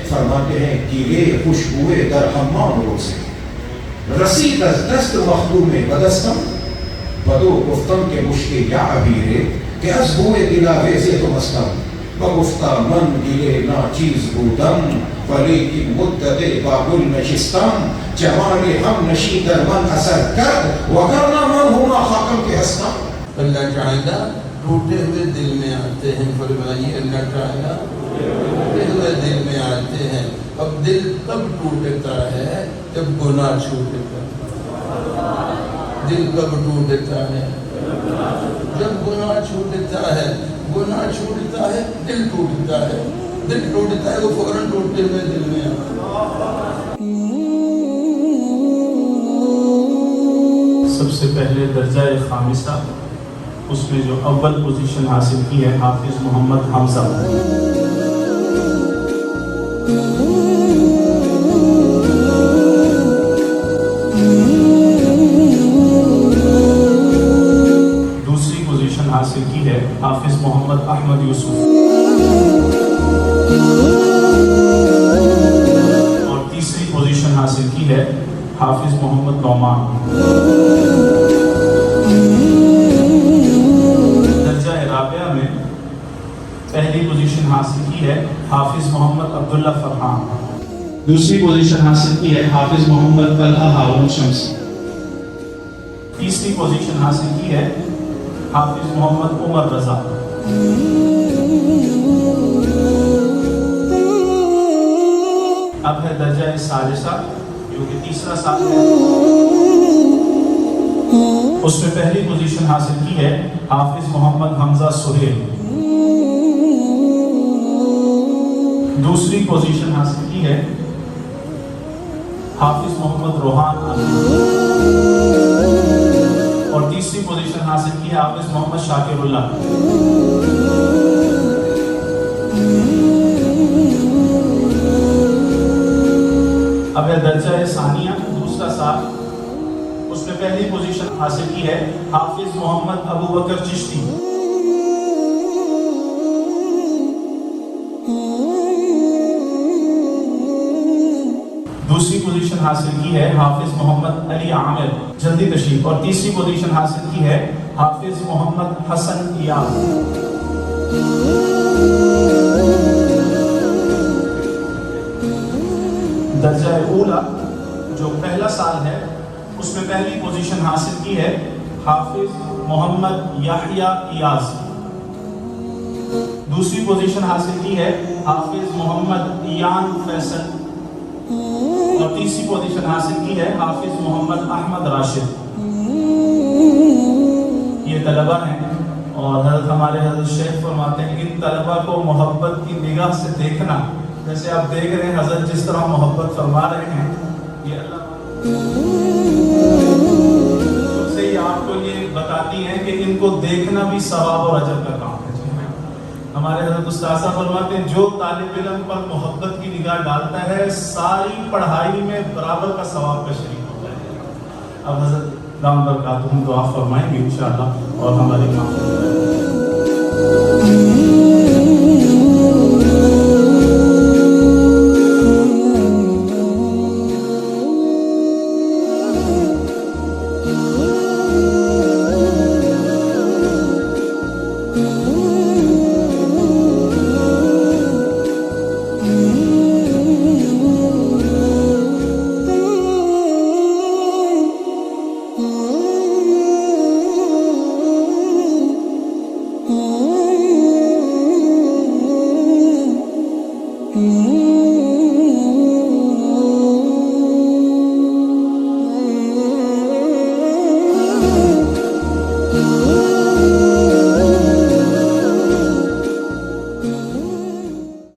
फरमाते हैं कि ये खुशबुए दर हम्माम रोज़े रसीद अज दस्त मखदूमे बदस्तम बदो गुफ्तम के मुश्के या अबीरे के अज बुए दिलावेज़े तो मस्तम बगुफ्ता मन दिले ना चीज बूदम वली की मुद्दते बाबुल नशिस्तम जमाले हम नशी दर मन असर कर वगरना मन होना खाकम के हस्तम। अल्लाह ताला टूटे हुए दिल में आते हैं, फरमाइए अल्लाह ताला टूटे हुए दिल में आते हैं। अब दिल कब टूटता है जब गुनाह छूटता है। दिल कब टूटता है जब गुनाह छूटता है। गुनाह छूटता है दिल टूटता है। दिल टूटता है वो फौरन टूटते हुए दिल में आता है। सबसे पहले दर्जा खामिसा उसमें जो अव्वल पोजीशन हासिल की है हाफिज मोहम्मद हमजा। दूसरी पोजीशन हासिल की है हाफिज मोहम्मद अहमद यूसुफ। और तीसरी पोजीशन हासिल की है हाफिज मोहम्मद नौमान। पहली पोजीशन हासिल की है हाफिज मोहम्मद अब्दुल्ला फरहान। दूसरी पोजीशन हासिल की है हाफिज मोहम्मद तलहा हारून शम्सी। तीसरी पोजीशन हासिल की है हाफिज मोहम्मद उमर रजा। अब है दर्जा सालिसा जो कि तीसरा साल है। उसमें पहली पोजीशन हासिल की है हाफिज मोहम्मद हमजा सुहेल। दूसरी पोजीशन हासिल की है हाफिज मोहम्मद रोहान और तीसरी पोजीशन हासिल की है हाफिज मोहम्मद शाकिरुल्लाह। अब है दर्जा सानिया दूसरा साल। उसमें पहली पोजीशन हासिल की है हाफिज मोहम्मद अबू बकर चिश्ती। दूसरी पोजीशन हासिल की है हाफिज मोहम्मद अली आमिर जल्दी तशरीफ। और तीसरी पोजीशन हासिल की है हाफिज मोहम्मद हसन याद। दर्जा ऊला जो पहला साल है उसमें पहली पोजीशन हासिल की है हाफिज मोहम्मद याहिया इयाज। दूसरी पोजीशन हासिल की है हाफिज मोहम्मद इयान फैसल। और तीसरी पोजीशन हासिल की है हाफिज मोहम्मद अहमद राशिद। ये तलबा हैं और हज़रत हमारे हज़रत शेख फरमाते हैं इन तलबा को मोहब्बत की निगाह से देखना। जैसे आप देख रहे हैं हज़रत जिस तरह मोहब्बत फरमा रहे हैं ये अल्लाह से ही आपको ये बताती हैं कि इनको देखना भी सवाब और अजर का काम है। हमारे हज़रत उस्ताद साहब फरमाते हैं जो तालिब इल्म पर मोहब्बत की निगाह डालता है सारी पढ़ाई में बराबर का सवाब का शरीक होता है। अब हज़रत दाम बरकातुहुम दुआ फरमाएंगे इंशाअल्लाह और हमारी माफ़